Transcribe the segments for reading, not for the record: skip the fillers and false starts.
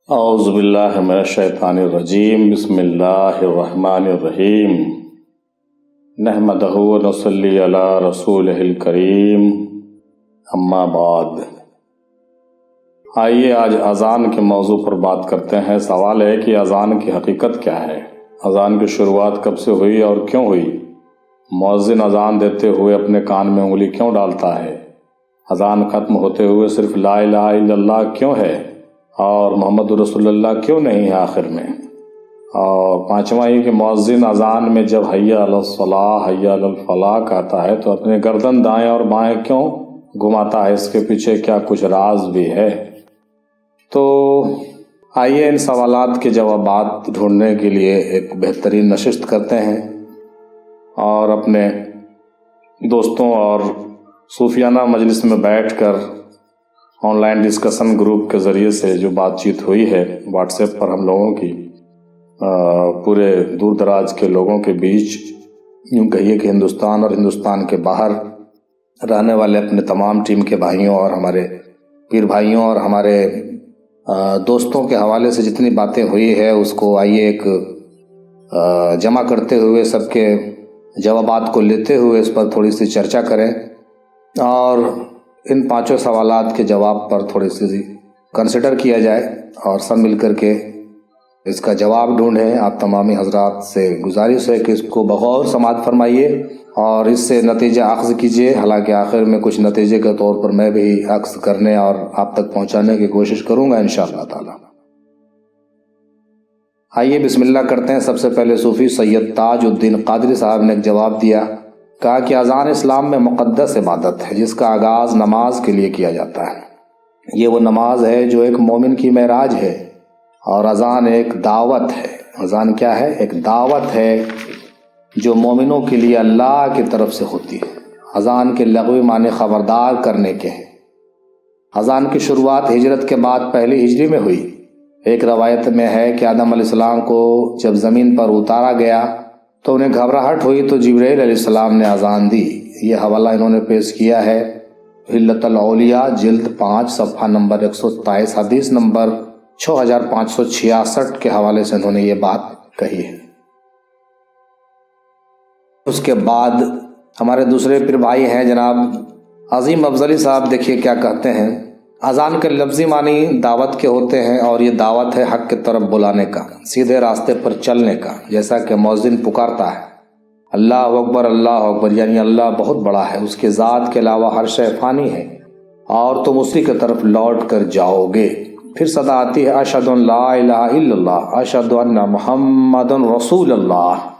اعوذ باللہ من الشیطان الرجیم بسم اللہ الرحمن الرحیم نحمدہ و نصلی علی رسولہ الکریم اما بعد۔ آئیے آج اذان کے موضوع پر بات کرتے ہیں۔ سوال ہے کہ اذان کی حقیقت کیا ہے، اذان کی شروعات کب سے ہوئی اور کیوں ہوئی، مؤذن اذان دیتے ہوئے اپنے کان میں انگلی کیوں ڈالتا ہے، اذان ختم ہوتے ہوئے صرف لا الہ الا اللہ کیوں ہے اور محمد رسول اللہ کیوں نہیں ہے آخر میں، اور پانچواں یہ کہ مؤذن اذان میں جب حی علی الصلاۃ حی علی الفلاح کہتا ہے تو اپنے گردن دائیں اور بائیں کیوں گھماتا ہے، اس کے پیچھے کیا کچھ راز بھی ہے۔ تو آئیے ان سوالات کے جوابات ڈھونڈنے کے لیے ایک بہترین نشست کرتے ہیں اور اپنے دوستوں اور صوفیانہ مجلس میں بیٹھ کر آن لائن ڈسکشن گروپ کے ذریعے سے جو بات چیت ہوئی ہے واٹس ایپ پر ہم لوگوں کی پورے دور دراز کے لوگوں کے بیچ، یوں کہیے کہ ہندوستان اور ہندوستان کے باہر رہنے والے اپنے تمام ٹیم کے بھائیوں اور ہمارے پیر بھائیوں اور ہمارے دوستوں کے حوالے سے جتنی باتیں ہوئی ہے اس کو آئیے ایک جمع کرتے ہوئے سب کے جوابات کو لیتے ہوئے اس پر تھوڑی سی چرچا کریں اور ان پانچوں سوالات کے جواب پر تھوڑی سی کنسیڈر کیا جائے اور سب مل کر کے اس کا جواب ڈھونڈیں۔ آپ تمامی حضرات سے گزارش ہے کہ اس کو بغور سماعت فرمائیے اور اس سے نتیجہ اخذ کیجیے، حالانکہ آخر میں کچھ نتیجے کے طور پر میں بھی اخذ کرنے اور آپ تک پہنچانے کی کوشش کروں گا انشاءاللہ تعالی۔ آئیے بسم اللہ کرتے ہیں۔ سب سے پہلے صوفی سید تاج الدین قادری صاحب نے ایک جواب دیا، کہا کہ اذان اسلام میں مقدس عبادت ہے جس کا آغاز نماز کے لیے کیا جاتا ہے۔ یہ وہ نماز ہے جو ایک مومن کی معراج ہے، اور اذان ایک دعوت ہے۔ اذان کیا ہے؟ ایک دعوت ہے جو مومنوں کے لیے اللہ کی طرف سے ہوتی ہے۔ اذان کے لغوی معنی خبردار کرنے کے ہیں۔ اذان کی شروعات ہجرت کے بعد پہلی ہجری میں ہوئی۔ ایک روایت میں ہے کہ آدم علیہ السلام کو جب زمین پر اتارا گیا تو انہیں گھبراہٹ ہوئی تو جبرائیل علیہ السلام نے اذان دی۔ یہ حوالہ انہوں نے پیش کیا ہے حلت الاولیاء جلد 5 صفحہ نمبر 127 حدیث نمبر 6566 کے حوالے سے انہوں نے یہ بات کہی ہے۔ اس کے بعد ہمارے دوسرے پھر بھائی ہیں جناب عظیم افضلی صاحب، دیکھیے کیا کہتے ہیں۔ اذان کے لفظی معنی دعوت کے ہوتے ہیں، اور یہ دعوت ہے حق کی طرف بلانے کا، سیدھے راستے پر چلنے کا، جیسا کہ مؤذن پکارتا ہے اللہ اکبر، یعنی اللہ بہت بڑا ہے، اس کے ذات کے علاوہ ہر شے فانی ہے اور تم اسی کی طرف لوٹ کر جاؤ گے۔ پھر صدا آتی ہے اشہد ان لا الہ الا اللہ اشہد ان محمد رسول اللہ،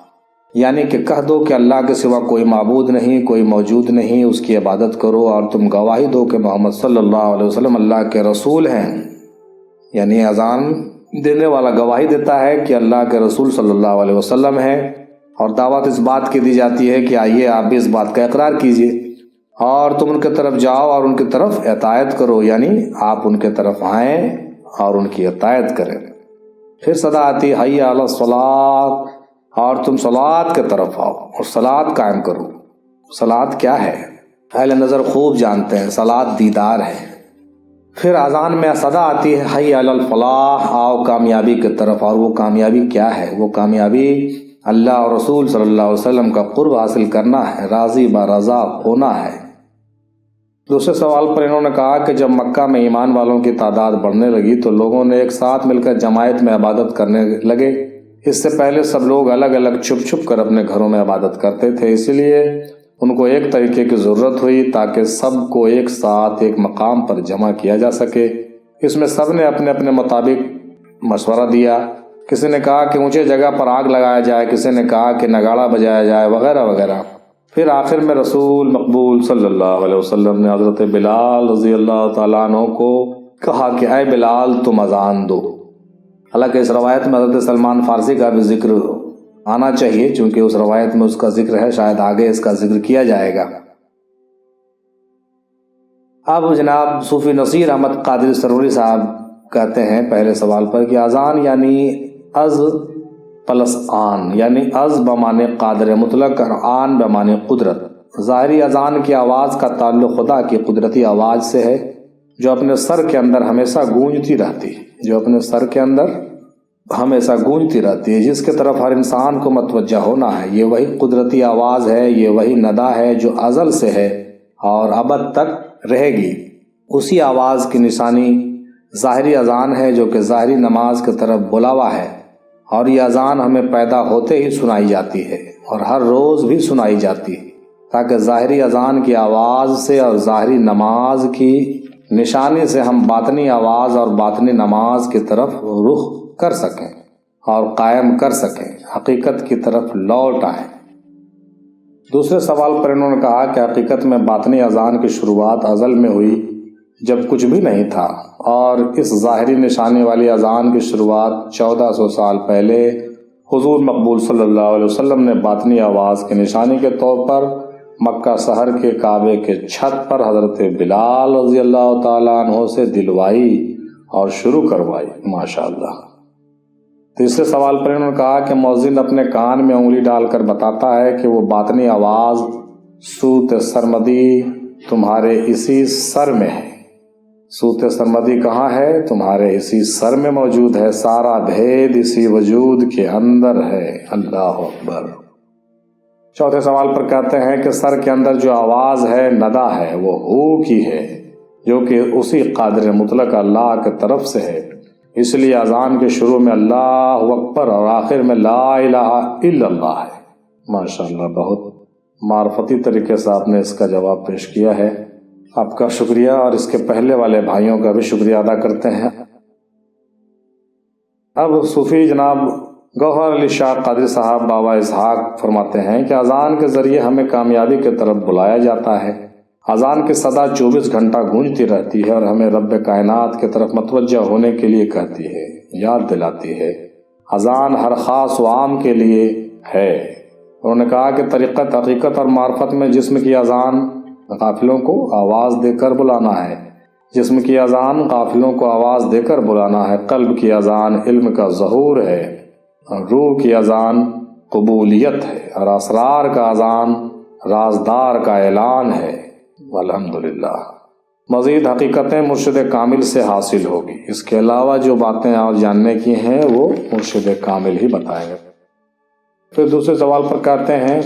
یعنی کہ کہہ دو کہ اللہ کے سوا کوئی معبود نہیں، کوئی موجود نہیں، اس کی عبادت کرو اور تم گواہی دو کہ محمد صلی اللہ علیہ وسلم اللہ کے رسول ہیں۔ یعنی اذان دینے والا گواہی دیتا ہے کہ اللہ کے رسول صلی اللہ علیہ وسلم ہیں، اور دعوت اس بات کی دی جاتی ہے کہ آئیے آپ بھی اس بات کا اقرار کیجئے اور تم ان کی طرف جاؤ اور ان کی طرف اطاعت کرو، یعنی آپ ان کی طرف آئیں اور ان کی اطاعت کریں۔ پھر صدا آتی حی علی الصلاۃ، اور تم صلاۃ کی طرف آؤ اور صلاۃ قائم کرو۔ صلاۃ کیا ہے؟ اہل نظر خوب جانتے ہیں، صلاۃ دیدار ہے۔ پھر اذان میں صدا آتی ہے حی علی الفلاح، آؤ کامیابی کی طرف، اور وہ کامیابی کیا ہے؟ وہ کامیابی اللہ اور رسول صلی اللہ علیہ وسلم کا قرب حاصل کرنا ہے، راضی برضا ہونا ہے۔ دوسرے سوال پر انہوں نے کہا کہ جب مکہ میں ایمان والوں کی تعداد بڑھنے لگی تو لوگوں نے ایک ساتھ مل کر جماعت میں عبادت کرنے لگے۔ اس سے پہلے سب لوگ الگ الگ چھپ چھپ کر اپنے گھروں میں عبادت کرتے تھے، اسی لیے ان کو ایک طریقے کی ضرورت ہوئی تاکہ سب کو ایک ساتھ ایک مقام پر جمع کیا جا سکے۔ اس میں سب نے اپنے اپنے مطابق مشورہ دیا، کسی نے کہا کہ اونچے جگہ پر آگ لگایا جائے، کسی نے کہا کہ نگاڑا بجایا جائے، وغیرہ وغیرہ۔ پھر آخر میں رسول مقبول صلی اللہ علیہ وسلم نے حضرت بلال رضی اللہ تعالیٰ عنہ کو کہا کہ اے بلال تم اذان دو۔ حالانکہ اس روایت میں حضرت سلمان فارسی کا بھی ذکر آنا چاہیے، چونکہ اس روایت میں اس کا ذکر ہے، شاید آگے اس کا ذکر کیا جائے گا۔ اب جناب صوفی نصیر احمد قادری سروری صاحب کہتے ہیں پہلے سوال پر کہ اذان یعنی از پلس آن، یعنی از بمانے قادر مطلق اور آن بمانے قدرت۔ ظاہری اذان کی آواز کا تعلق خدا کی قدرتی آواز سے ہے جو اپنے سر کے اندر ہمیشہ گونجتی رہتی ہے۔ جو اپنے سر کے اندر ہمیشہ گونجتی رہتی ہے، جس کے طرف ہر انسان کو متوجہ ہونا ہے۔ یہ وہی قدرتی آواز ہے، یہ وہی ندا ہے جو ازل سے ہے اور ابد تک رہے گی۔ اسی آواز کی نشانی ظاہری اذان ہے جو کہ ظاہری نماز کی طرف بلاوا ہے، اور یہ اذان ہمیں پیدا ہوتے ہی سنائی جاتی ہے اور ہر روز بھی سنائی جاتی ہے، تاکہ ظاہری اذان کی آواز سے اور ظاہری نماز کی نشانی سے ہم باطنی آواز اور باطنی نماز کی طرف رخ کر سکیں اور قائم کر سکیں، حقیقت کی طرف لوٹ آئیں۔ دوسرے سوال پر انہوں نے کہا کہ حقیقت میں باطنی اذان کی شروعات ازل میں ہوئی جب کچھ بھی نہیں تھا، اور اس ظاہری نشانی والی اذان کی شروعات 1400 سال پہلے حضور مقبول صلی اللہ علیہ وسلم نے باطنی آواز کی نشانی کے طور پر مکہ شہر کے کعبے کے چھت پر حضرت بلال رضی اللہ تعالیٰ عنہ سے دلوائی اور شروع کروائی۔ ماشاءاللہ۔ تیسرے سوال پر انہوں نے کہا کہ مؤذن اپنے کان میں انگلی ڈال کر بتاتا ہے کہ وہ باطنی آواز صوت سرمدی تمہارے اسی سر میں ہے۔ صوت سرمدی کہاں ہے؟ تمہارے اسی سر میں موجود ہے، سارا بھید اسی وجود کے اندر ہے۔ اللہ اکبر۔ چوتھے سوال پر کہتے ہیں کہ سر کے اندر جو آواز ہے، ندا ہے، وہ ہو کی ہے، جو کہ اسی قادر مطلق اللہ کی طرف سے ہے۔ اس لیے اذان کے شروع میں اللہ اکبر اور آخر میں لا الہ الا اللہ ہے۔ ماشاءاللہ، بہت معرفتی طریقے سے آپ نے اس کا جواب پیش کیا ہے۔ آپ کا شکریہ، اور اس کے پہلے والے بھائیوں کا بھی شکریہ ادا کرتے ہیں۔ اب صوفی جناب گوہر علی شاہ قادری صاحب بابا اسحاق فرماتے ہیں کہ اذان کے ذریعے ہمیں کامیابی کی طرف بلایا جاتا ہے۔ اذان کی صدا 24 گھنٹہ گونجتی رہتی ہے اور ہمیں رب کائنات کی طرف متوجہ ہونے کے لیے کہتی ہے، یاد دلاتی ہے۔ اذان ہر خاص و عام کے لیے ہے۔ انہوں نے کہا کہ طریقت، حقیقت اور معرفت میں جسم کی اذان قافلوں کو آواز دے کر بلانا ہے، جسم کی اذان قافلوں کو آواز دے کر بلانا ہے۔ قلب کی اذان علم کا ظہور ہے، روح کی اذان قبولیت ہے، اور اسرار کا اذان رازدار کا اعلان ہے۔ الحمدللہ۔ مزید حقیقتیں مرشد کامل سے حاصل ہوگی۔ اس کے علاوہ جو باتیں اور جاننے کی ہیں وہ مرشد کامل ہی بتائیں گے۔ پھر دوسرے سوال پر کہتے ہیں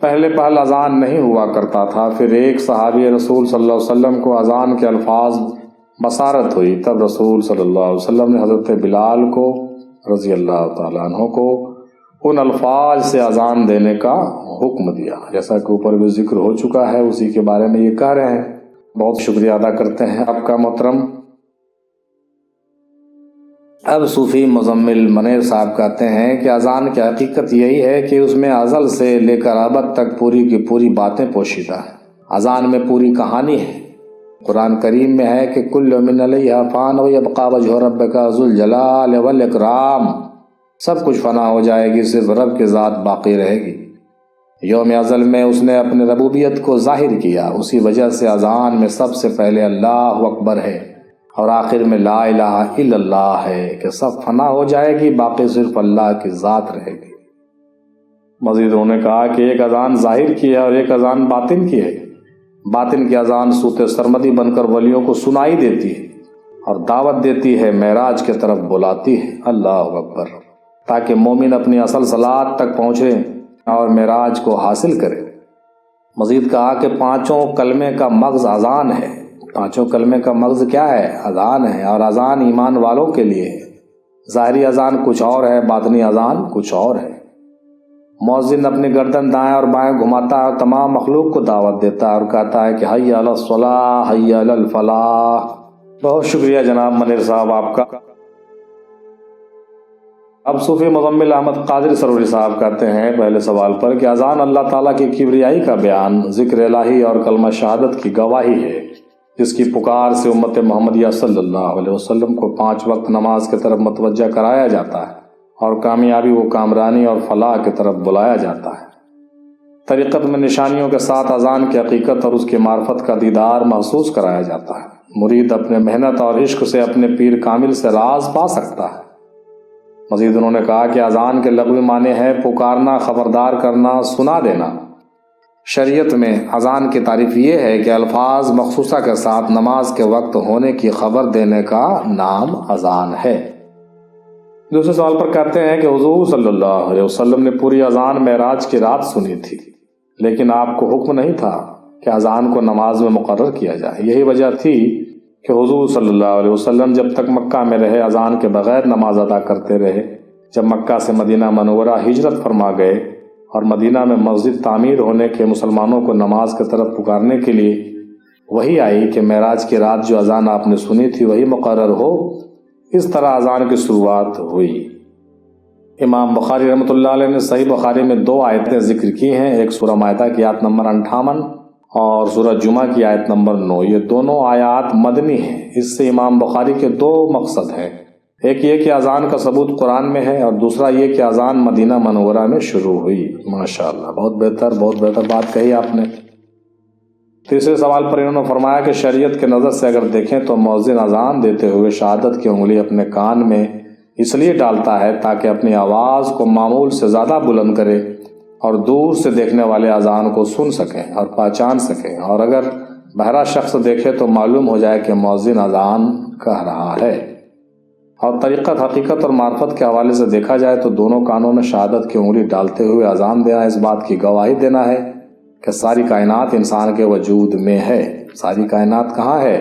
پہلے اذان نہیں ہوا کرتا تھا، پھر ایک صحابی رسول صلی اللہ علیہ وسلم کو اذان کے الفاظ بصارت ہوئی، تب رسول صلی اللہ علیہ وسلم نے حضرت بلال کو رضی اللہ تعالیٰ عنہ کو ان الفاظ سے اذان دینے کا حکم دیا، جیسا کہ اوپر بھی ذکر ہو چکا ہے، اسی کے بارے میں یہ کہہ رہے ہیں۔ بہت شکریہ ادا کرتے ہیں آپ کا محترم۔ اب صوفی مزمل منیر صاحب کہتے ہیں کہ اذان کی حقیقت یہی ہے کہ اس میں ازل سے لے کر ابد تک پوری کی پوری باتیں پوشیدہ ہیں۔ اذان میں پوری کہانی ہے۔ قرآن کریم میں ہے کہ کل من علیہا فان ویبقی وجہ ربک ذو الجلال والاکرام، سب کچھ فنا ہو جائے گی، صرف رب کی ذات باقی رہے گی۔ یوم ازل میں اس نے اپنے ربوبیت کو ظاہر کیا، اسی وجہ سے اذان میں سب سے پہلے اللہ اکبر ہے اور آخر میں لا الہ الا اللہ ہے کہ سب فنا ہو جائے گی، باقی صرف اللہ کی ذات رہے گی۔ مزید انہوں نے کہا کہ ایک اذان ظاہر کی ہے اور ایک اذان باطن کی ہے۔ باطن کی اذان صوت سرمدی بن کر ولیوں کو سنائی دیتی ہے اور دعوت دیتی ہے، معراج کی طرف بلاتی ہے، اللہ اکبر، تاکہ مومن اپنی اصل صلاح تک پہنچے اور معراج کو حاصل کرے۔ مزید کہا کہ پانچوں کلمے کا مغز اذان ہے۔ پانچوں کلمے کا مغز کیا ہے؟ اذان ہے، اور اذان ایمان والوں کے لیے ہے۔ ظاہری اذان کچھ اور ہے، باطنی اذان کچھ اور ہے۔ مؤذن اپنی گردن دائیں اور بائیں گھماتا ہے اور تمام مخلوق کو دعوت دیتا ہے اور کہتا ہے کہ حی علی الصلاح حی علی الفلاح۔ بہت شکریہ جناب منیر صاحب آپ کا۔ اب صوفی مزمل احمد قادری سروری صاحب کہتے ہیں پہلے سوال پر کہ اذان اللہ تعالیٰ کی کبریائی کا بیان، ذکر الہی اور کلمہ شہادت کی گواہی ہے، جس کی پکار سے امت محمدیہ صلی اللہ علیہ وسلم کو 5 وقت نماز کی طرف متوجہ کرایا جاتا ہے اور کامیابی و کامرانی اور فلاح کی طرف بلایا جاتا ہے۔ طریقت میں نشانیوں کے ساتھ اذان کی حقیقت اور اس کی معرفت کا دیدار محسوس کرایا جاتا ہے۔ مرید اپنے محنت اور عشق سے اپنے پیر کامل سے راز پا سکتا ہے۔ مزید انہوں نے کہا کہ اذان کے لغوی معنی ہے پکارنا، خبردار کرنا، سنا دینا۔ شریعت میں اذان کی تعریف یہ ہے کہ الفاظ مخصوصہ کے ساتھ نماز کے وقت ہونے کی خبر دینے کا نام اذان ہے۔ دوسرے سوال پر کہتے ہیں کہ حضور صلی اللہ علیہ وسلم نے پوری اذان معراج کی رات سنی تھی، لیکن آپ کو حکم نہیں تھا کہ اذان کو نماز میں مقرر کیا جائے۔ یہی وجہ تھی کہ حضور صلی اللہ علیہ وسلم جب تک مکہ میں رہے اذان کے بغیر نماز ادا کرتے رہے۔ جب مکہ سے مدینہ منورہ ہجرت فرما گئے اور مدینہ میں مسجد تعمیر ہونے کے مسلمانوں کو نماز کی طرف پکارنے کے لیے وہی آئی کہ معراج کی رات جو اذان آپ نے سنی تھی وہی مقرر ہو، اس طرح اذان کی شروعات ہوئی۔ امام بخاری رحمۃ اللہ علیہ نے صحیح بخاری میں 2 آیتیں ذکر کی ہیں، ایک سورہ مائدہ کی آیت نمبر 58 اور سورہ جمعہ کی آیت نمبر 9۔ یہ دونوں آیات مدنی ہیں۔ اس سے امام بخاری کے 2 مقصد ہیں، ایک یہ کہ اذان کا ثبوت قرآن میں ہے، اور دوسرا یہ کہ اذان مدینہ منورہ میں شروع ہوئی۔ ماشاءاللہ، بہت بہتر بات کہی آپ نے۔ تیسرے سوال پر انہوں نے فرمایا کہ شریعت کے نظر سے اگر دیکھیں تو مؤذن اذان دیتے ہوئے شہادت کی انگلی اپنے کان میں اس لیے ڈالتا ہے تاکہ اپنی آواز کو معمول سے زیادہ بلند کرے اور دور سے دیکھنے والے اذان کو سن سکیں اور پہچان سکیں، اور اگر بہرا شخص دیکھے تو معلوم ہو جائے کہ مؤذن اذان کہہ رہا ہے۔ اور طریقت، حقیقت اور معرفت کے حوالے سے دیکھا جائے تو دونوں کانوں میں شہادت کی انگلی ڈالتے ہوئے اذان دینا اس بات کی گواہی دینا ہے کہ ساری کائنات انسان کے وجود میں ہے۔ ساری کائنات کہاں ہے؟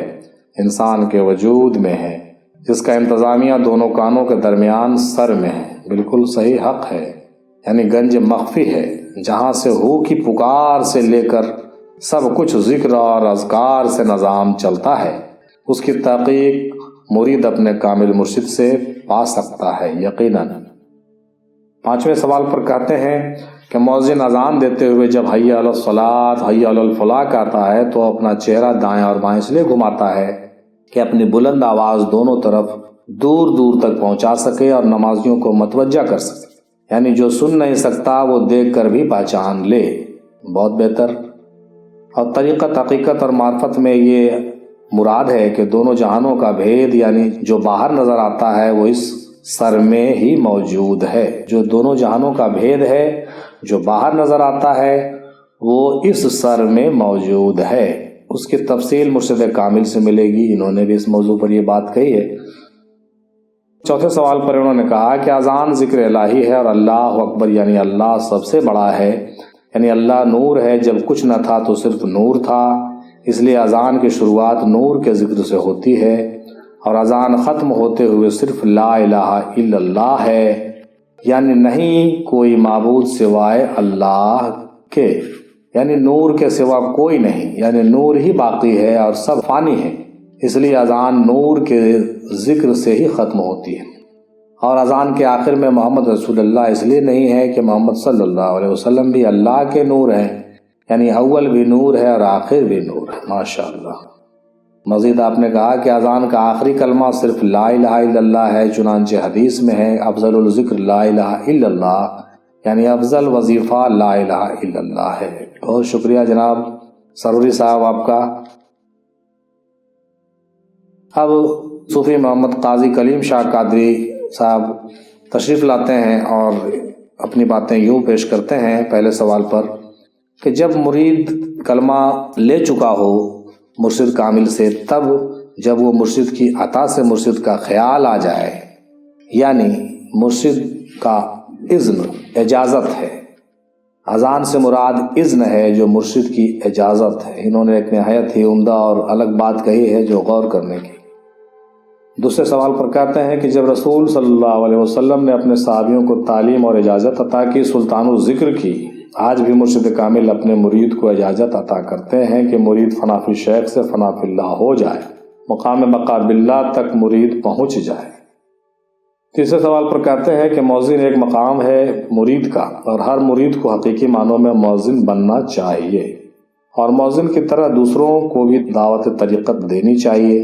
انسان کے وجود میں ہے، جس کا انتظامیہ دونوں کانوں کے درمیان سر میں ہے۔ بالکل صحیح حق ہے، یعنی گنج مخفی ہے، جہاں سے ہو کی پکار سے لے کر سب کچھ ذکر اور اذکار سے نظام چلتا ہے۔ اس کی تحقیق مرید اپنے کامل مرشد سے پا سکتا ہے یقیناً۔ 5ویں سوال پر کہتے ہیں کہ مؤذن اذان دیتے ہوئے جب حی علی الصلاۃ، حی علی الفلاح کہتا ہے تو اپنا چہرہ دائیں اور بائیں اس لیے گھماتا ہے کہ اپنی بلند آواز دونوں طرف دور دور تک پہنچا سکے اور نمازیوں کو متوجہ کر سکے، یعنی جو سن نہیں سکتا وہ دیکھ کر بھی پہچان لے۔ بہت بہتر۔ اور طریقت، حقیقت اور معرفت میں یہ مراد ہے کہ دونوں جہانوں کا بھید، یعنی جو باہر نظر آتا ہے وہ اس سر میں ہی موجود ہے۔ جو دونوں جہانوں کا بھید ہے، جو باہر نظر آتا ہے وہ اس سر میں موجود ہے۔ اس کی تفصیل مرشد کامل سے ملے گی، انہوں نے بھی اس موضوع پر یہ بات کہی ہے۔ 4تھے سوال پر انہوں نے کہا کہ اذان ذکر الہی ہے اور اللہ اکبر یعنی اللہ سب سے بڑا ہے، یعنی اللہ نور ہے، جب کچھ نہ تھا تو صرف نور تھا، اس لیے اذان کی شروعات نور کے ذکر سے ہوتی ہے، اور اذان ختم ہوتے ہوئے صرف لا الہ الا اللہ ہے، یعنی نہیں کوئی معبود سوائے اللہ کے، یعنی نور کے سوا کوئی نہیں، یعنی نور ہی باقی ہے اور سب فانی ہے، اس لیے اذان نور کے ذکر سے ہی ختم ہوتی ہے۔ اور اذان کے آخر میں محمد رسول اللہ اس لیے نہیں ہے کہ محمد صلی اللہ علیہ وسلم بھی اللہ کے نور ہیں، یعنی اول بھی نور ہے اور آخر بھی نور ہے۔ ماشاءاللہ۔ مزید آپ نے کہا کہ اذان کا آخری کلمہ صرف لا الہ الا اللہ ہے، چنانچہ حدیث میں ہے افضل الذکر لا الہ الا اللہ، یعنی افضل وظیفہ لا الہ الا اللہ ہے۔ بہت شکریہ جناب سروری صاحب آپ کا۔ اب صوفی محمد قاضی کلیم شاہ قادری صاحب تشریف لاتے ہیں اور اپنی باتیں یوں پیش کرتے ہیں پہلے سوال پر کہ جب مرید کلمہ لے چکا ہو مرشد کامل سے، تب جب وہ مرشد کی عطا سے مرشد کا خیال آ جائے، یعنی مرشد کا اذن، اجازت ہے۔ اذان سے مراد اذن ہے جو مرشد کی اجازت ہے۔ انہوں نے ایک نہایت ہی عمدہ اور الگ بات کہی ہے جو غور کرنے کی۔ دوسرے سوال پر کہتے ہیں کہ جب رسول صلی اللہ علیہ وسلم نے اپنے صحابیوں کو تعلیم اور اجازت عطا کی، سلطان الذکر کی، آج بھی مرشد کامل اپنے مرید کو اجازت عطا کرتے ہیں کہ مرید فنا فی شیخ سے فنا فی اللہ ہو جائے، مقام بقا باللہ تک مرید پہنچ جائے۔ تیسرے سوال پر کہتے ہیں کہ مؤذن ایک مقام ہے مرید کا، اور ہر مرید کو حقیقی معنوں میں مؤذن بننا چاہیے، اور مؤذن کی طرح دوسروں کو بھی دعوت طریقت دینی چاہیے۔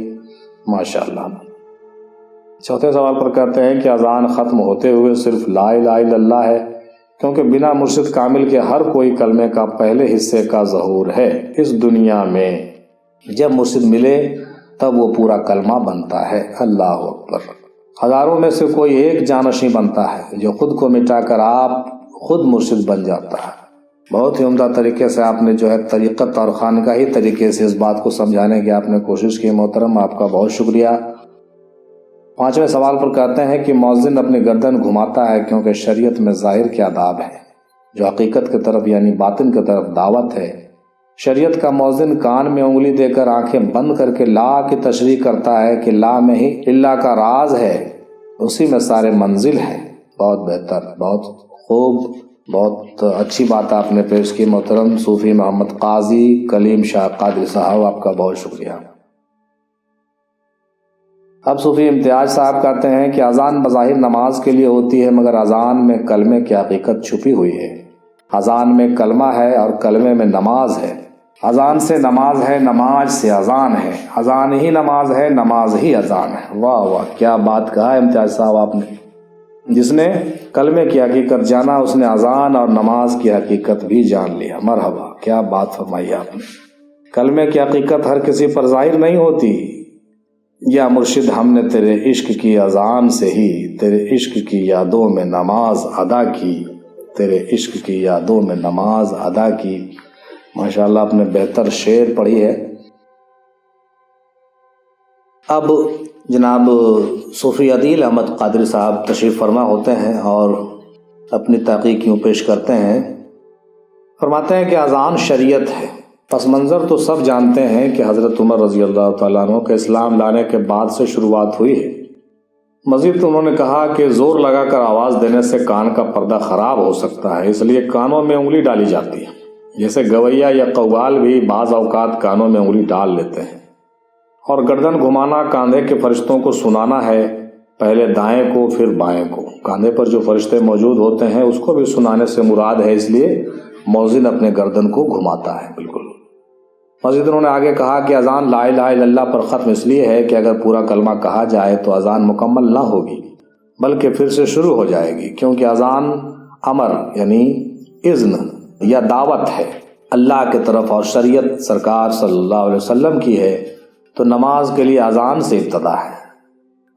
ماشاءاللہ۔ چوتھے سوال پر کہتے ہیں کہ اذان ختم ہوتے ہوئے صرف لا الہ الا اللہ ہے، کیونکہ بنا مرشد کامل کے ہر کوئی کلمے کا پہلے حصے کا ظہور ہے اس دنیا میں، جب مرشد ملے تب وہ پورا کلمہ بنتا ہے۔ اللہ اکبر۔ ہزاروں میں سے کوئی ایک جانشین بنتا ہے جو خود کو مٹا کر آپ خود مرشد بن جاتا ہے۔ بہت ہی عمدہ طریقے سے آپ نے جو ہے طریقت اور خانقاہی طریقے سے اس بات کو سمجھانے کی آپ نے کوشش کی محترم، آپ کا بہت شکریہ۔ 5ویں سوال پر کہتے ہیں کہ مؤذن اپنی گردن گھماتا ہے کیونکہ شریعت میں ظاہر کے آداب ہیں جو حقیقت کی طرف یعنی باطن کی طرف دعوت ہے۔ شریعت کا مؤذن کان میں انگلی دے کر آنکھیں بند کر کے لا کی تشریح کرتا ہے کہ لا میں ہی اللہ کا راز ہے، اسی میں سارے منزل ہے۔ بہت بہتر، بہت خوب، بہت اچھی بات آپ نے پیش کی محترم صوفی محمد قاضی کلیم شاہ قادری صاحب، آپ کا بہت شکریہ۔ اب صوفی امتیاز صاحب کہتے ہیں کہ اذان بظاہر نماز کے لیے ہوتی ہے مگر اذان میں کلمے کی حقیقت چھپی ہوئی ہے۔ اذان میں کلمہ ہے اور کلمے میں نماز ہے۔ اذان سے نماز ہے، نماز سے اذان ہے، اذان ہی نماز ہے، نماز ہی اذان ہے۔ واہ واہ، کیا بات کہا ہے امتیاز صاحب آپ نے۔ جس نے کلمے کی حقیقت جانا اس نے اذان اور نماز کی حقیقت بھی جان لیا۔ مرحبا، کیا بات فرمائی آپ نے۔ کلمے کی حقیقت ہر کسی پر ظاہر نہیں ہوتی۔ یا مرشد ہم نے تیرے عشق کی اذان سے ہی تیرے عشق کی یادوں میں نماز ادا کی، تیرے عشق کی یادوں میں نماز ادا کی۔ ماشاءاللہ آپ نے بہتر شعر پڑھی ہے۔ اب جناب صوفی عدیل احمد قادری صاحب تشریف فرما ہوتے ہیں اور اپنی تحقیق یوں پیش کرتے ہیں، فرماتے ہیں کہ اذان شریعت ہے۔ پس منظر تو سب جانتے ہیں کہ حضرت عمر رضی اللہ تعالیٰ عنہ کے اسلام لانے کے بعد سے شروعات ہوئی ہے۔ مزید انہوں نے کہا کہ زور لگا کر آواز دینے سے کان کا پردہ خراب ہو سکتا ہے، اس لیے کانوں میں انگلی ڈالی جاتی ہے۔ جیسے گویا یا قوال بھی بعض اوقات کانوں میں انگلی ڈال لیتے ہیں۔ اور گردن گھمانا کاندھے کے فرشتوں کو سنانا ہے، پہلے دائیں کو پھر بائیں کو۔ کاندھے پر جو فرشتے موجود ہوتے ہیں اس کو بھی سنانے سے مراد ہے، اس لیے مؤذن اپنے گردن کو گھماتا ہے۔ بالکل۔ مزید انہوں نے آگے کہا کہ اذان لا الہ الا اللہ پر ختم اس لیے ہے کہ اگر پورا کلمہ کہا جائے تو اذان مکمل نہ ہوگی بلکہ پھر سے شروع ہو جائے گی، کیونکہ اذان امر یعنی اذن یا دعوت ہے اللہ کی طرف اور شریعت سرکار صلی اللہ علیہ وسلم کی ہے، تو نماز کے لیے اذان سے ابتدا ہے۔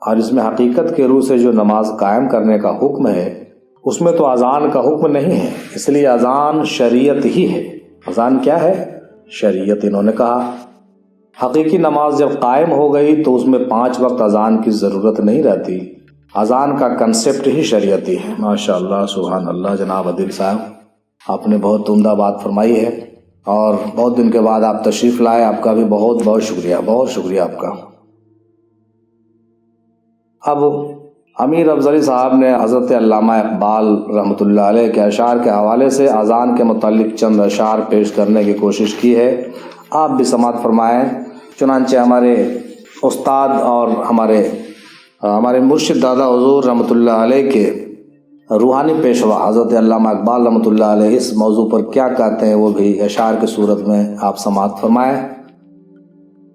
اور اس میں حقیقت کے روح سے جو نماز قائم کرنے کا حکم ہے اس میں تو اذان کا حکم نہیں ہے، اس لیے اذان شریعت ہی ہے۔ اذان کیا ہے؟ شریعت۔ انہوں نے کہا حقیقی نماز جب قائم ہو گئی تو اس میں 5 وقت اذان کی ضرورت نہیں رہتی، اذان کا کنسپٹ ہی شریعتی ہے۔ ماشاءاللہ، سبحان اللہ۔ جناب عدیل صاحب آپ نے بہت عمدہ بات فرمائی ہے اور بہت دن کے بعد آپ تشریف لائے، آپ کا بھی بہت بہت شکریہ، بہت شکریہ آپ کا۔ اب امیر افضلی صاحب نے حضرت علامہ اقبال رحمۃ اللہ علیہ کے اشعار کے حوالے سے اذان کے متعلق چند اشعار پیش کرنے کی کوشش کی ہے، آپ بھی سماعت فرمائیں۔ چنانچہ ہمارے استاد اور ہمارے مرشد دادا حضور رحمۃ اللہ علیہ کے روحانی پیشوا حضرت علامہ اقبال رحمۃ اللہ علیہ اس موضوع پر کیا کہتے ہیں وہ بھی اشعار کی صورت میں آپ سماعت فرمائیں۔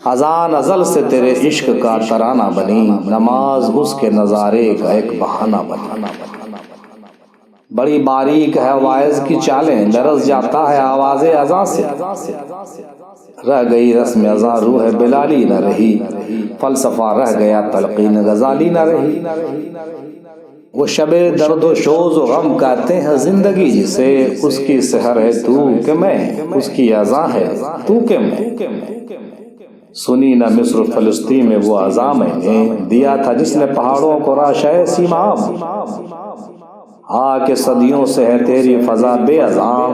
اذان ازل سے تیرے عشق کا ترانہ بنی، نماز اس کے نظارے کا ایک بہانہ بنی۔ بڑی باریک ہے واعظ کی چالیں، لرز جاتا ہے آواز اذان سے، رہ گئی رسم اذان روح بلالی نہ رہی، فلسفہ رہ گیا تلقین غزالی نہ رہی۔ وہ شب درد و شوز و غم کہتے ہیں زندگی جسے، اس کی سحر ہے تو کہ میں، اس کی اذان ہے تو کہ میں۔ سنی نہ مصر فلسطین میں وہ اذان میں نے، دیا تھا جس نے پہاڑوں کو راشۂ سیماب۔ کے صدیوں سے ہے تیری فضا بے اذان،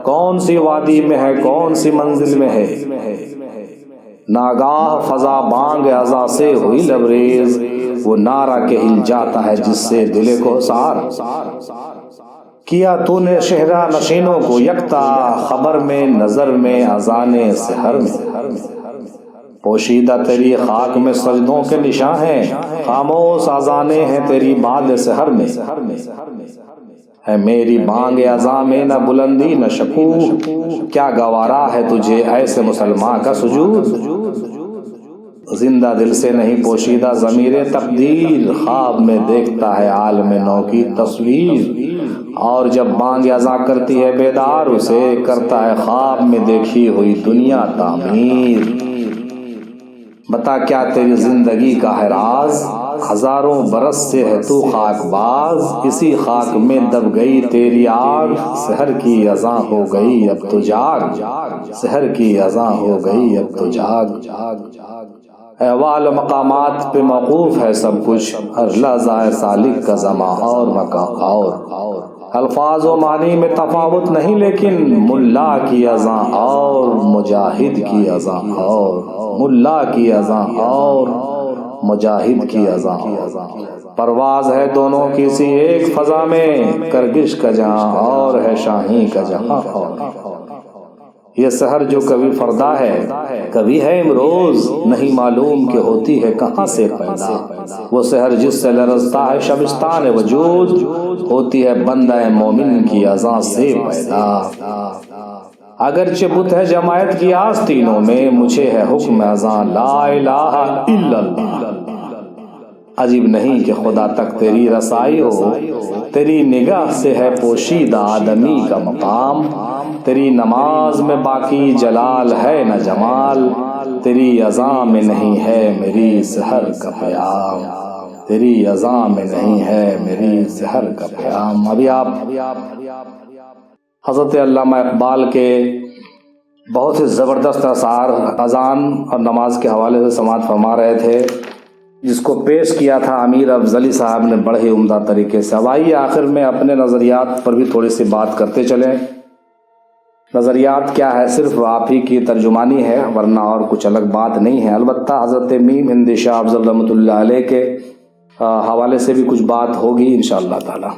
کون سی وادی میں ہے کون سی منزل میں ہے۔ ناگاہ فضا بانگ اذان سے ہوئی لبریز، وہ نعرہ کہ ہل جاتا ہے جس سے دل کو سار۔ کیا تو نے شہرہ نشینوں کو یکتا، خبر میں نظر میں اذان سحر میں۔ پوشیدہ تیری خاک میں سجدوں کے نشاں ہیں، خاموش اذانیں ہیں تیری باد سحر میں۔ ہے میری بانگ اذان میں نہ بلندی نہ شکوہ، کیا گوارا ہے تجھے ایسے مسلمان کا سجود۔ زندہ دل سے نہیں پوشیدہ ضمیر تقدیر، خواب میں دیکھتا ہے عالم نو کی تصویر۔ اور جب بانگ اذان کرتی ہے بیدار، اسے کرتا ہے خواب میں دیکھی ہوئی دنیا تعمیر۔ بتا کیا تیری زندگی کا ہے راز، ہزاروں برس سے ہے تو خاک باز، اسی خاک میں دب گئی تیری آگ، سحر کی اذاں ہو گئی اب تو جاگ، سحر کی اذاں ہو گئی اب تو جاگ۔ احوال و مقامات پہ موقوف ہے سب کچھ، ہر لحظہ سالک کا زماں اور مکان اور، الفاظ و معنی میں تفاوت نہیں لیکن ملا کی اذاں اور مجاہد کی اذاں اور، ملا کی اذاں اور مجاہد کی اذاں اور، پرواز ہے دونوں کی سی ایک فضا میں، گردش کا جہاں اور ہے شاہی کا جہاں اور۔ یہ سحر جو کبھی فردا ہے کبھی ہے امروز، نہیں معلوم کہ ہوتی ہے کہاں سے پیدا، وہ سحر جس سے لرزتا ہے شبستان وجود، ہوتی ہے بندہ مومن کی اذاں سے پیدا۔ اگرچہ بت ہے جماعت کی آستینوں میں، مجھے ہے حکم اذاں لا الہ الا اللہ۔ عجیب نہیں کہ خدا تک تیری رسائی ہو، تیری نگاہ سے ہے پوشیدہ آدمی کا مقام، تیری نماز میں باقی جلال ہے نہ جمال، تیری اذاں میں نہیں ہے میری سحر کا پیام، تیری اذاں میں نہیں ہے میری سحر کا پیام۔ ابھی آپ حضرت علامہ اقبال کے بہت ہی زبردست اثار اذان اور نماز کے حوالے سے سماعت فرما رہے تھے، جس کو پیش کیا تھا امیر افضلی صاحب نے بڑے ہی عمدہ طریقے سے۔ اب آئیے آخر میں اپنے نظریات پر بھی تھوڑی سی بات کرتے چلیں۔ نظریات کیا ہے؟ صرف آپ ہی کی ترجمانی ہے، ورنہ اور کچھ الگ بات نہیں ہے۔ البتہ حضرت میم ہندی شاہ افضل رحمۃ اللہ علیہ کے حوالے سے بھی کچھ بات ہوگی انشاءاللہ تعالی۔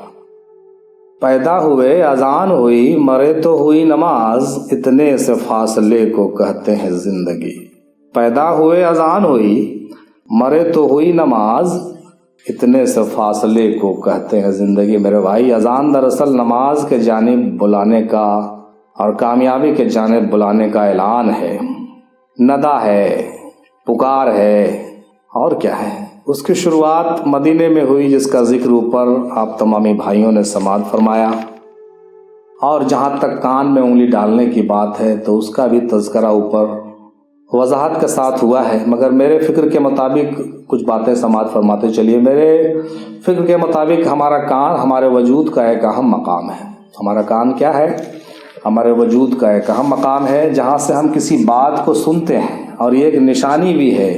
پیدا ہوئے اذان ہوئی، مرے تو ہوئی نماز، اتنے سے فاصلے کو کہتے ہیں زندگی۔ پیدا ہوئے اذان ہوئی، مرے تو ہوئی نماز، اتنے سے فاصلے کو کہتے ہیں زندگی۔ میرے بھائی، اذان دراصل نماز کے جانب بلانے کا اور کامیابی کے جانب بلانے کا اعلان ہے، ندا ہے، پکار ہے، اور کیا ہے۔ اس کی شروعات مدینے میں ہوئی، جس کا ذکر اوپر آپ تمامی بھائیوں نے سماعت فرمایا، اور جہاں تک کان میں انگلی ڈالنے کی بات ہے تو اس کا بھی تذکرہ اوپر وضاحت کے ساتھ ہوا ہے، مگر میرے فکر کے مطابق کچھ باتیں سماعت فرماتے چلیے۔ میرے فکر کے مطابق ہمارا کان ہمارے وجود کا ایک اہم مقام ہے۔ ہمارا کان کیا ہے؟ ہمارے وجود کا ایک اہم مقام ہے، جہاں سے ہم کسی بات کو سنتے ہیں، اور یہ ایک نشانی بھی ہے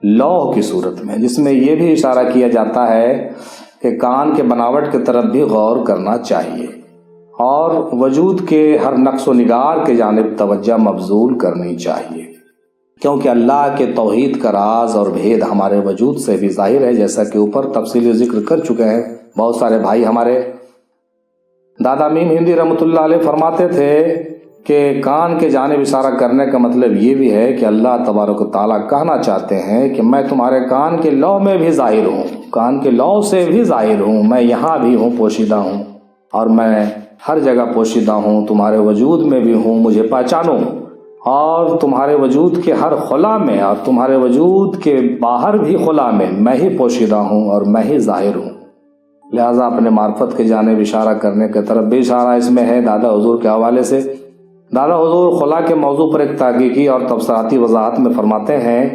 لوح کی صورت میں، جس میں یہ بھی اشارہ کیا جاتا ہے کہ کان کے بناوٹ کی طرف بھی غور کرنا چاہیے، اور وجود کے ہر نقص و نگار کے جانب توجہ مبذول کرنی چاہیے، کیونکہ اللہ کے توحید کا راز اور بھید ہمارے وجود سے بھی ظاہر ہے، جیسا کہ اوپر تفصیلی ذکر کر چکے ہیں بہت سارے بھائی ہمارے۔ دادا میم ہندی رحمۃ اللہ علیہ فرماتے تھے کہ کان کے جانب اشارہ کرنے کا مطلب یہ بھی ہے کہ اللہ تبارک و تعالیٰ کہنا چاہتے ہیں کہ میں تمہارے کان کے لو میں بھی ظاہر ہوں، کان کے لو سے بھی ظاہر ہوں، میں یہاں بھی ہوں، پوشیدہ ہوں، اور میں ہر جگہ پوشیدہ ہوں، تمہارے وجود میں بھی ہوں، مجھے پہچانو، اور تمہارے وجود کے ہر خلا میں اور تمہارے وجود کے باہر بھی خلا میں ہی پوشیدہ ہوں اور میں ہی ظاہر ہوں۔ لہٰذا اپنے معرفت کے جانب اشارہ کرنے کی طرف بھی اشارہ اس میں ہے دادا حضور کے حوالے سے۔ دادا حضور خلا کے موضوع پر ایک تحقیقی اور تبصراتی وضاحت میں فرماتے ہیں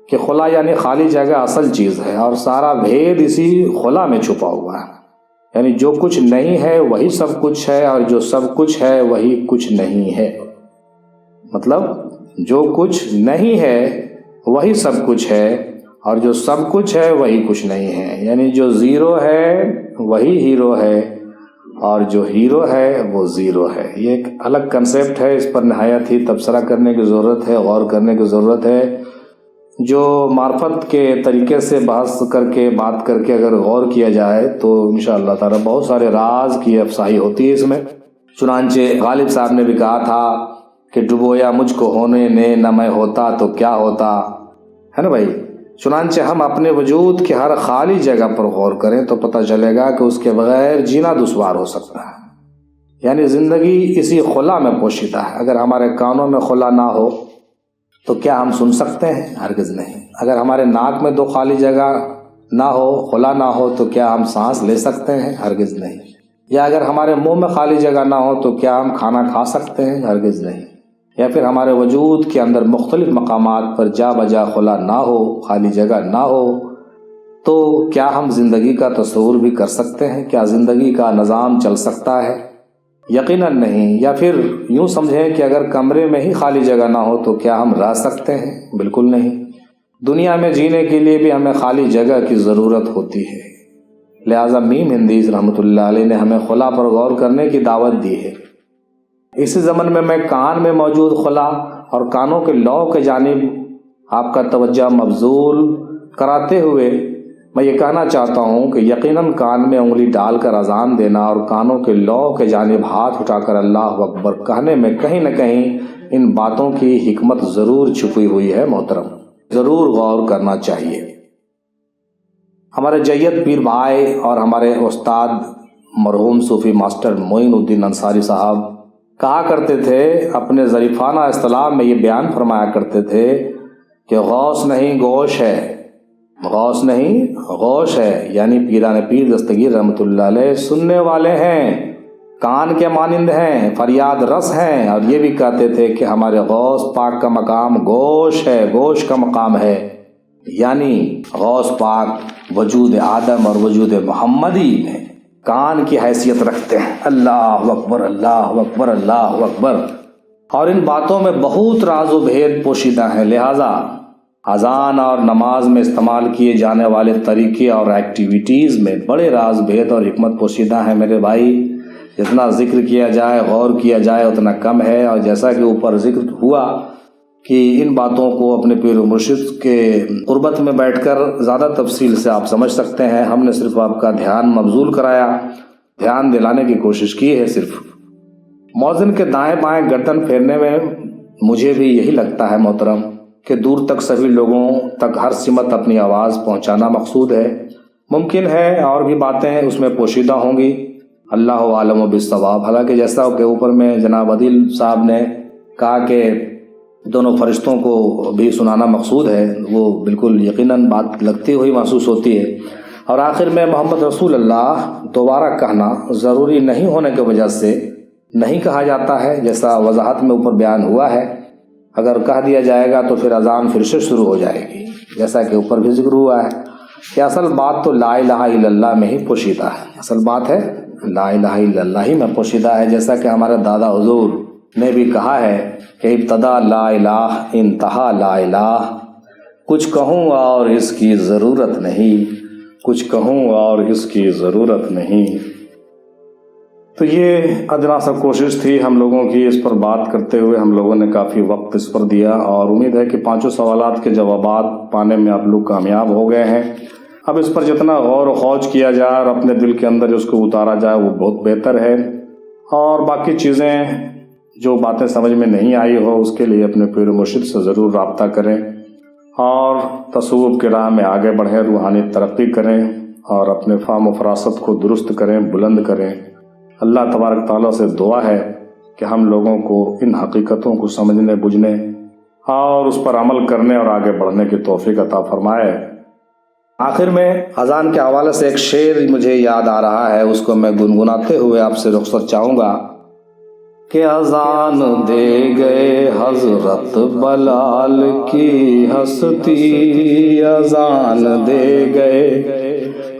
کہ خلا یعنی خالی جگہ اصل چیز ہے، اور سارا بھید اسی خلا میں چھپا ہوا ہے، یعنی جو کچھ نہیں ہے وہی سب کچھ ہے، اور جو سب کچھ ہے وہی کچھ نہیں ہے۔ مطلب جو کچھ نہیں ہے وہی سب کچھ ہے، اور جو سب کچھ ہے وہی کچھ نہیں ہے، یعنی جو زیرو ہے وہی ہیرو ہے، اور جو ہیرو ہے وہ زیرو ہے۔ یہ ایک الگ کنسیپٹ ہے، اس پر نہایت ہی تبصرہ کرنے کی ضرورت ہے، غور کرنے کی ضرورت ہے۔ جو معرفت کے طریقے سے بحث کر کے بات کر کے اگر غور کیا جائے تو انشاءاللہ تعالی بہت سارے راز کی افشائی ہوتی ہے اس میں۔ چنانچہ غالب صاحب نے بھی کہا تھا کہ ڈبویا مجھ کو ہونے نے، نہ میں ہوتا تو کیا ہوتا، ہے نا بھائی۔ چنانچہ ہم اپنے وجود کے ہر خالی جگہ پر غور کریں تو پتہ چلے گا کہ اس کے بغیر جینا دشوار ہو سکتا ہے، یعنی زندگی اسی خلا میں پوشیدہ ہے۔ اگر ہمارے کانوں میں خلا نہ ہو تو کیا ہم سن سکتے ہیں؟ ہرگز نہیں۔ اگر ہمارے ناک میں دو خالی جگہ نہ ہو، خلا نہ ہو، تو کیا ہم سانس لے سکتے ہیں؟ ہرگز نہیں۔ یا اگر ہمارے منہ میں خالی جگہ نہ ہو تو کیا ہم کھانا کھا سکتے ہیں؟ ہرگز نہیں۔ یا پھر ہمارے وجود کے اندر مختلف مقامات پر جا بجا خلا نہ ہو، خالی جگہ نہ ہو، تو کیا ہم زندگی کا تصور بھی کر سکتے ہیں؟ کیا زندگی کا نظام چل سکتا ہے؟ یقیناً نہیں۔ یا پھر یوں سمجھیں کہ اگر کمرے میں ہی خالی جگہ نہ ہو تو کیا ہم رہ سکتے ہیں؟ بالکل نہیں۔ دنیا میں جینے کے لیے بھی ہمیں خالی جگہ کی ضرورت ہوتی ہے۔ لہٰذا میم ہندیز رحمۃ اللہ علیہ نے ہمیں خلا پر غور کرنے کی دعوت دی ہے۔ اسی ضمن میں کان میں موجود خلا اور کانوں کے لو کے جانب آپ کا توجہ مبذول کراتے ہوئے میں یہ کہنا چاہتا ہوں کہ یقیناً کان میں انگلی ڈال کر اذان دینا اور کانوں کے لو کے جانب ہاتھ اٹھا کر اللہ اکبر کہنے میں کہیں نہ کہیں ان باتوں کی حکمت ضرور چھپی ہوئی ہے محترم، ضرور غور کرنا چاہیے۔ ہمارے جید پیر بھائی اور ہمارے استاد مرحوم صوفی ماسٹر معین الدین انصاری صاحب کہا کرتے تھے، اپنے ظریفانہ اصطلاح میں یہ بیان فرمایا کرتے تھے کہ غوث نہیں گوش ہے، غوث نہیں غوش ہے، یعنی پیران پیر دستگیر رحمۃ اللہ علیہ سننے والے ہیں، کان کے مانند ہیں، فریاد رس ہیں، اور یہ بھی کہتے تھے کہ ہمارے غوث پاک کا مقام گوش ہے، گوش کا مقام ہے، یعنی غوث پاک وجود آدم اور وجود محمدی میں کان کی حیثیت رکھتے ہیں۔ اللہ اکبر، اللہ اکبر، اللہ اکبر۔ اور ان باتوں میں بہت راز و بھید پوشیدہ ہیں، لہٰذا اذان اور نماز میں استعمال کیے جانے والے طریقے اور ایکٹیویٹیز میں بڑے راز بھید اور حکمت پوشیدہ ہیں میرے بھائی۔ جتنا ذکر کیا جائے، غور کیا جائے اتنا کم ہے، اور جیسا کہ اوپر ذکر ہوا کہ ان باتوں کو اپنے پیر و مرشد کے قربت میں بیٹھ کر زیادہ تفصیل سے آپ سمجھ سکتے ہیں۔ ہم نے صرف آپ کا دھیان مبذول کرایا، دھیان دلانے کی کوشش کی ہے صرف۔ مؤذن کے دائیں بائیں گردن پھیرنے میں مجھے بھی یہی لگتا ہے محترم کہ دور تک سبھی لوگوں تک ہر سمت اپنی آواز پہنچانا مقصود ہے۔ ممکن ہے اور بھی باتیں اس میں پوشیدہ ہوں گی، اللہ عالم بالصواب۔ حالانکہ جیسا کہ اوپر میں جناب عدیل صاحب نے کہا کہ دونوں فرشتوں کو بھی سنانا مقصود ہے، وہ بالکل یقیناً بات لگتی ہوئی محسوس ہوتی ہے۔ اور آخر میں محمد رسول اللہ دوبارہ کہنا ضروری نہیں ہونے کی وجہ سے نہیں کہا جاتا ہے، جیسا وضاحت میں اوپر بیان ہوا ہے۔ اگر کہہ دیا جائے گا تو پھر اذان پھر سے شروع ہو جائے گی، جیسا کہ اوپر بھی ذکر ہوا ہے کہ اصل بات تو لا الہ الا اللہ میں ہی پوشیدہ ہے، اصل بات ہے لا الہ الا اللہ ہی میں پوشیدہ ہے۔ جیسا کہ ہمارے دادا حضور نے بھی کہا ہے کہ ابتدا لا الہ انتہا لا الہ، کچھ کہوں اور اس کی ضرورت نہیں، کچھ کہوں اور اس کی ضرورت نہیں۔ تو یہ ادنا سا کوشش تھی ہم لوگوں کی، اس پر بات کرتے ہوئے ہم لوگوں نے کافی وقت اس پر دیا، اور امید ہے کہ پانچوں سوالات کے جوابات پانے میں آپ لوگ کامیاب ہو گئے ہیں۔ اب اس پر جتنا غور و خوض کیا جائے اور اپنے دل کے اندر اس کو اتارا جائے وہ بہت بہتر ہے، اور باقی چیزیں جو باتیں سمجھ میں نہیں آئی ہو اس کے لیے اپنے پیر مرشد سے ضرور رابطہ کریں، اور تصوف کے راہ میں آگے بڑھیں، روحانی ترقی کریں، اور اپنے فہم و فراست کو درست کریں، بلند کریں۔ اللہ تبارک تعالیٰ سے دعا ہے کہ ہم لوگوں کو ان حقیقتوں کو سمجھنے بوجھنے اور اس پر عمل کرنے اور آگے بڑھنے کی توفیق عطا فرمائے۔ آخر میں اذان کے حوالے سے ایک شعر مجھے یاد آ رہا ہے، اس کو میں گنگناتے ہوئے آپ سے رخصت چاہوں گا کہ اذان دے گئے حضرت بلال کی ہستی، اذان دے گئے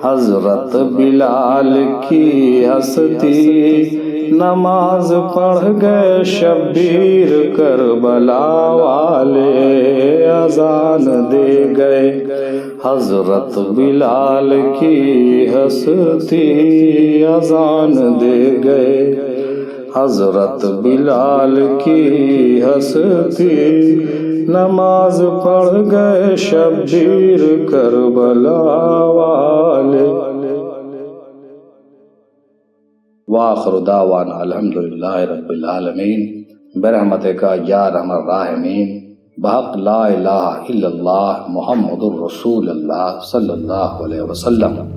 حضرت بلال کی ہستی، نماز پڑھ گئے شبیر کربلا والے، اذان دے گئے حضرت بلال کی ہستی، اذان دے گئے حضرت بلال کی ہستی، نماز پڑھ گئے شبیر کربلا والے۔ وآخر دعوانا الحمدللہ رب العالمین برحمتک یا ارحم الراحمین، بحق لا الہ الا اللہ محمد الرسول اللہ صلی اللہ علیہ وسلم۔